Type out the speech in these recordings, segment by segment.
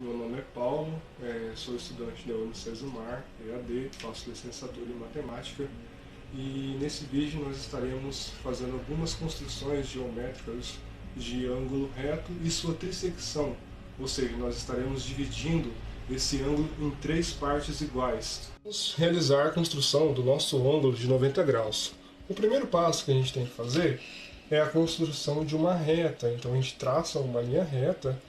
Meu nome é Paulo, sou estudante da Unicesumar, EAD, faço licenciatura em Matemática e nesse vídeo nós estaremos fazendo algumas construções geométricas de ângulo reto e sua trissecção, ou seja, nós estaremos dividindo esse ângulo em três partes iguais. Vamos realizar a construção do nosso ângulo de 90 graus. O primeiro passo que a gente tem que fazer é a construção de uma reta, então a gente traça uma linha reta.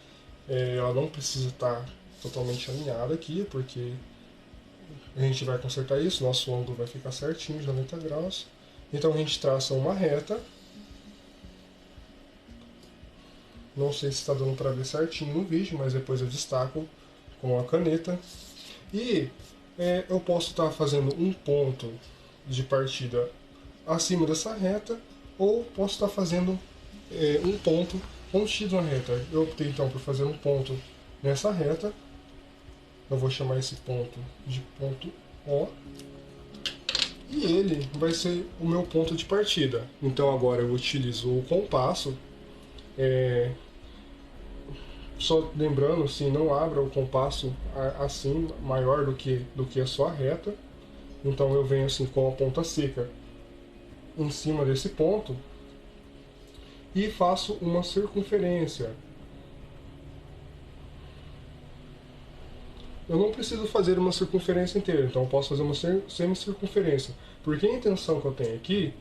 Ela não precisa estar totalmente alinhada aqui, porque a gente vai consertar isso, nosso ângulo vai ficar certinho de 90 graus. Então a gente traça uma reta. Não sei se está dando para ver certinho no vídeo, mas depois eu destaco com a caneta. E eu posso estar fazendo um ponto de partida acima dessa reta, ou posso estar fazendo um ponto contido na reta. Eu optei então por fazer um ponto nessa reta. Eu vou chamar esse ponto de ponto O. E ele vai ser o meu ponto de partida. Então agora eu utilizo o compasso. Só lembrando, assim, não abra o compasso assim, maior do que a sua reta. Então eu venho assim com a ponta seca em cima desse ponto e faço uma circunferência. Eu não preciso fazer uma circunferência inteira, então eu posso fazer uma semicircunferência, porque a intenção que eu tenho aqui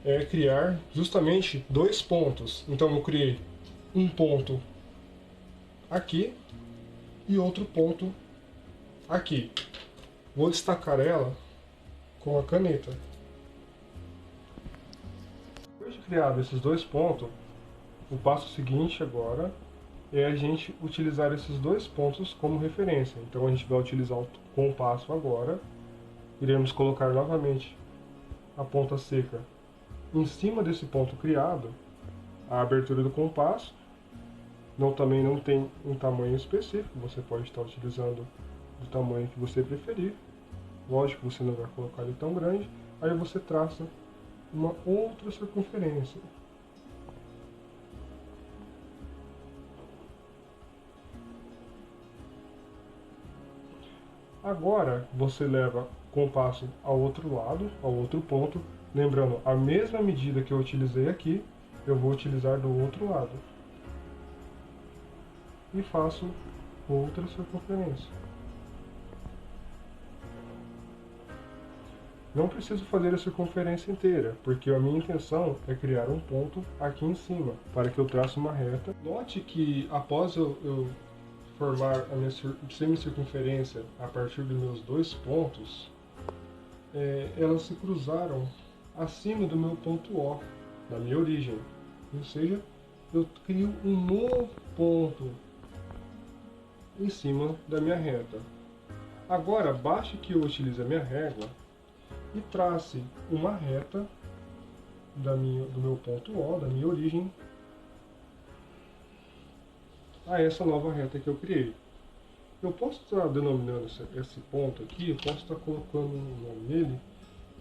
é criar justamente dois pontos. Então eu criei um ponto aqui e outro ponto aqui. Vou destacar ela com a caneta. Depois de criado esses dois pontos, o passo seguinte agora é a gente utilizar esses dois pontos como referência. Então a gente vai utilizar o compasso agora. Iremos colocar novamente a ponta seca em cima desse ponto criado, a abertura do compasso. Também não tem um tamanho específico, você pode estar utilizando do tamanho que você preferir. Lógico que você não vai colocar ele tão grande. Aí você traça uma outra circunferência. Agora você leva o compasso ao outro lado, ao outro ponto. Lembrando, a mesma medida que eu utilizei aqui, eu vou utilizar do outro lado. E faço outra circunferência. Não preciso fazer a circunferência inteira, porque a minha intenção é criar um ponto aqui em cima, para que eu trace uma reta. Note que após eu formar a minha semicircunferência a partir dos meus dois pontos, elas se cruzaram acima do meu ponto O, da minha origem. Ou seja, eu crio um novo ponto em cima da minha reta. Agora, basta que eu utilize a minha régua e trace uma reta do meu ponto O, da minha origem, a essa nova reta que eu criei. Eu posso estar denominando esse ponto aqui, eu posso estar colocando um nome nele,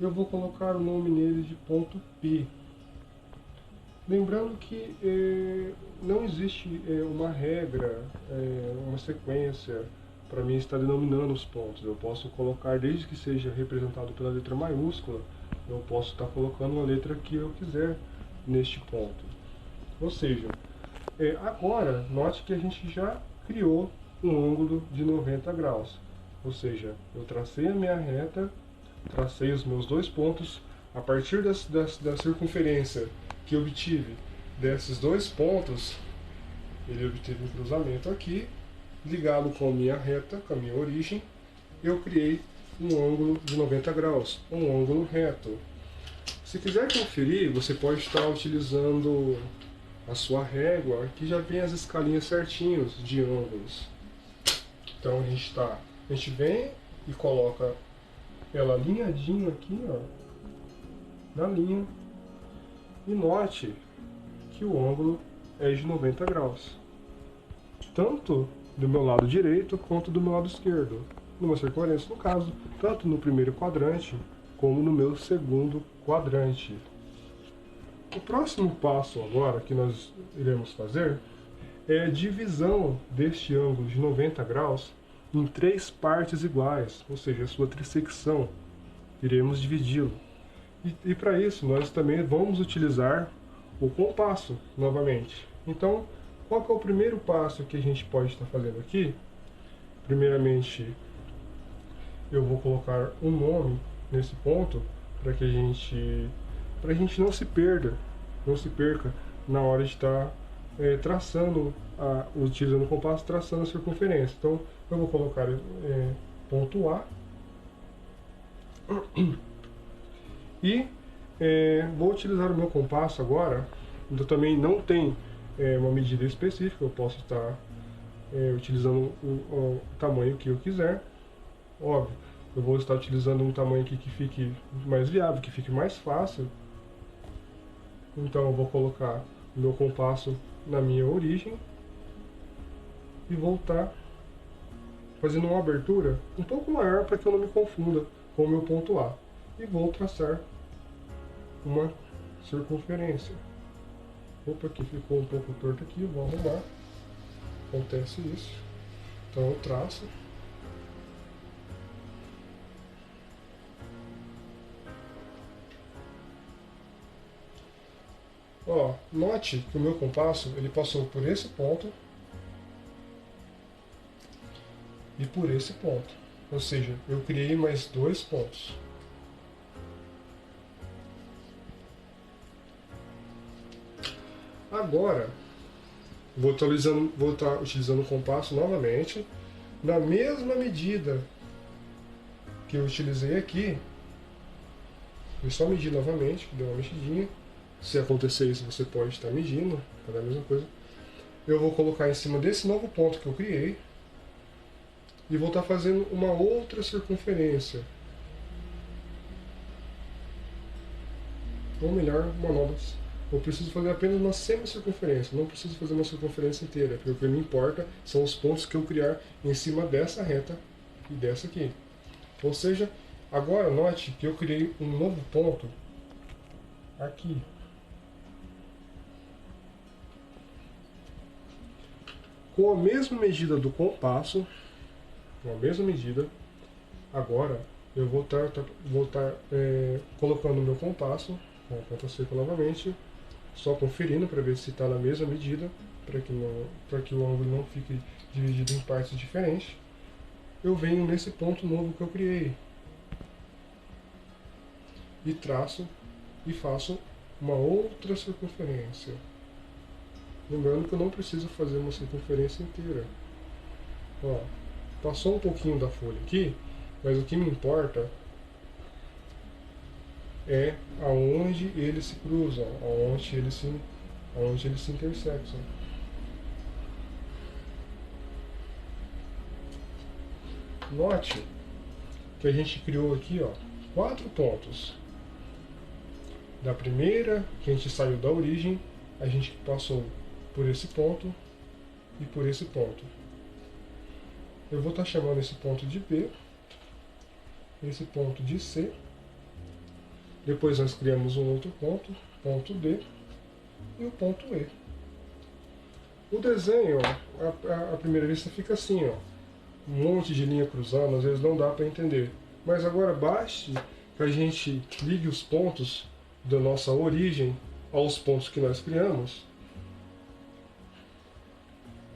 eu vou colocar o nome nele de ponto P. Lembrando que não existe uma regra, uma sequência para mim estar denominando os pontos. Eu posso colocar, desde que seja representado pela letra maiúscula, eu posso estar colocando a letra que eu quiser neste ponto. Ou seja, agora, note que a gente já criou um ângulo de 90 graus. Ou seja, eu tracei a minha reta, tracei os meus dois pontos. A partir da circunferência que eu obtive desses dois pontos, ele obteve um cruzamento aqui, ligado com a minha reta, com a minha origem, eu criei um ângulo de 90 graus, um ângulo reto. Se quiser conferir, você pode estar utilizando a sua régua, que já vem as escalinhas certinhos de ângulos. Então a gente vem e coloca ela alinhadinho aqui, ó, na linha, e note que o ângulo é de 90 graus, tanto do meu lado direito quanto do meu lado esquerdo, numa circunferência, no caso, tanto no primeiro quadrante como no meu segundo quadrante. O próximo passo agora que nós iremos fazer é a divisão deste ângulo de 90 graus em 3 partes iguais, ou seja, a sua trissecção. Iremos dividi-lo. E para isso, nós também vamos utilizar o compasso novamente. Então, qual que é o primeiro passo que a gente pode estar fazendo aqui? Primeiramente, eu vou colocar um nome nesse ponto para que a gente não se perca na hora de estar traçando, utilizando o compasso, traçando a circunferência. Então, eu vou colocar ponto A e vou utilizar o meu compasso agora. Eu também não tem uma medida específica, eu posso estar utilizando o tamanho que eu quiser. Óbvio, eu vou estar utilizando um tamanho aqui que fique mais viável, que fique mais fácil. Então eu vou colocar o meu compasso na minha origem e vou estar fazendo uma abertura um pouco maior para que eu não me confunda com o meu ponto A. E vou traçar uma circunferência. Opa, aqui ficou um pouco torto aqui, vou arrumar. Acontece isso. Então eu traço. Ó, note que o meu compasso ele passou por esse ponto e por esse ponto. Ou seja, eu criei mais 2 pontos. Agora, vou estar utilizando o compasso novamente, na mesma medida que eu utilizei aqui. Eu só medir novamente, que deu uma mexidinha. Se acontecer isso, você pode estar medindo, para a mesma coisa. Eu vou colocar em cima desse novo ponto que eu criei e vou estar fazendo uma outra circunferência. Ou melhor, uma nova. Eu preciso fazer apenas uma semicircunferência, não preciso fazer uma circunferência inteira, porque o que me importa são os pontos que eu criar em cima dessa reta e dessa aqui. Ou seja, agora note que eu criei um novo ponto aqui. Com a mesma medida do compasso, com a mesma medida, agora eu vou estar colocando o meu compasso com a ponta seca novamente, só conferindo para ver se está na mesma medida, para que o ângulo não fique dividido em partes diferentes. Eu venho nesse ponto novo que eu criei e traço e faço uma outra circunferência. Lembrando que eu não preciso fazer uma circunferência inteira. Ó, passou um pouquinho da folha aqui, mas o que me importa é aonde eles se cruzam, aonde eles se intersectam. Note que a gente criou aqui, ó, 4 pontos. Da primeira, que a gente saiu da origem, a gente passou por esse ponto e por esse ponto. Eu vou estar chamando esse ponto de B, esse ponto de C. Depois nós criamos um outro ponto, ponto D, e o ponto E. O desenho, à primeira vista, fica assim, ó, um monte de linha cruzando, às vezes não dá para entender. Mas agora baste que a gente ligue os pontos da nossa origem aos pontos que nós criamos,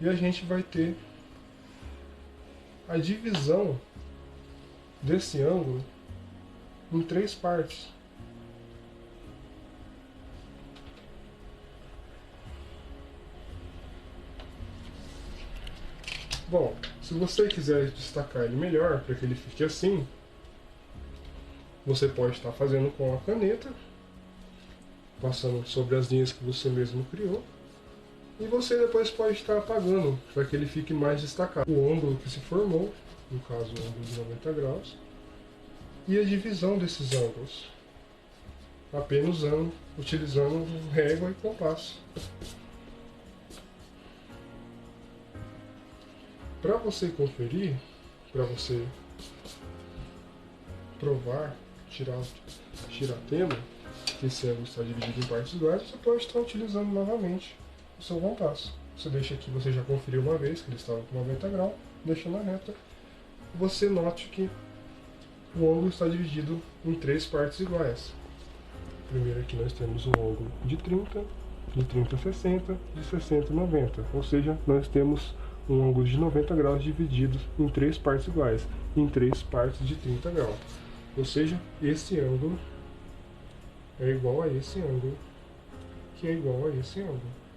e a gente vai ter a divisão desse ângulo em 3 partes. Bom, se você quiser destacar ele melhor, para que ele fique assim, você pode estar fazendo com a caneta, passando sobre as linhas que você mesmo criou, e você depois pode estar apagando, para que ele fique mais destacado. O ângulo que se formou, no caso o ângulo de 90 graus, e a divisão desses ângulos, apenas utilizando régua e compasso. Para você conferir, para você provar, tirar tema, que esse ângulo está dividido em partes iguais, você pode estar utilizando novamente o seu compasso. Você deixa aqui, você já conferiu uma vez que eles estavam com 90 graus, deixa na reta. Você note que o ângulo está dividido em 3 partes iguais. Primeiro aqui nós temos um ângulo de 30 a 60, de 60 a 90. Ou seja, nós temos um ângulo de 90 graus dividido em 3 partes iguais, em 3 partes de 30 graus. Ou seja, esse ângulo é igual a esse ângulo, que é igual a esse ângulo.